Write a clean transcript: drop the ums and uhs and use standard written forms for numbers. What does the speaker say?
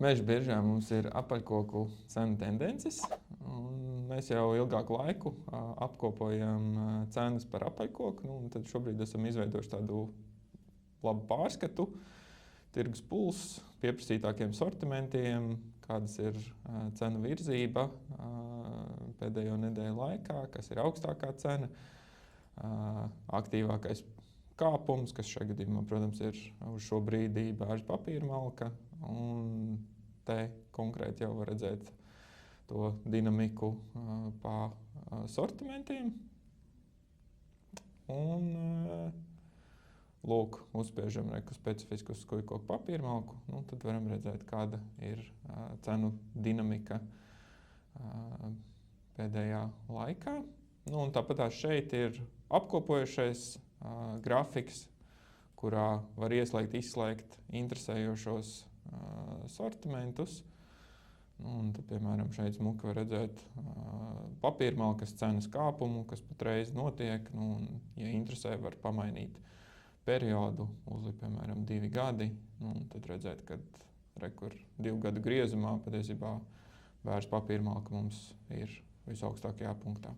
Meža biržā mums ir apaļkoku cenu tendences. Mēs jau ilgāku laiku apkopojam cenas par apaļkoku. Tad šobrīd esam izveidojuši tādu labu pārskatu, tirgus pulss, pieprasītākiem sortimentiem, kādas ir cenu virzība pēdējo nedēļu laikā, kas ir augstākā cena, aktīvākais kāpums, kas šajā gadījumā, protams, ir uz šo brīdi bāžu papīra malka. Un te konkrēti jau var redzēt to dinamiku pa sortimentiem. Un lūk, uzspiežam reku specifisku uz skujkoku papīra malku. Tad varam redzēt, kāda ir cenu dinamika pēdējā laikā. Un tāpat šeit ir apkopojušais grafiks, kurā var ieslēgt, izslēgt interesējošos sortimentus. Tad, piemēram, šeit smuki var redzēt papīrmalkas cenas kāpumu, kas patreiz notiek. Ja interesē, var pamainīt periodu, uzlikt, piemēram, 2 gadi. Tad redzēt, ka rekur 2 gadu griezumā patiesībā bāžu papīrmalka mums ir visaugstākajā punktā.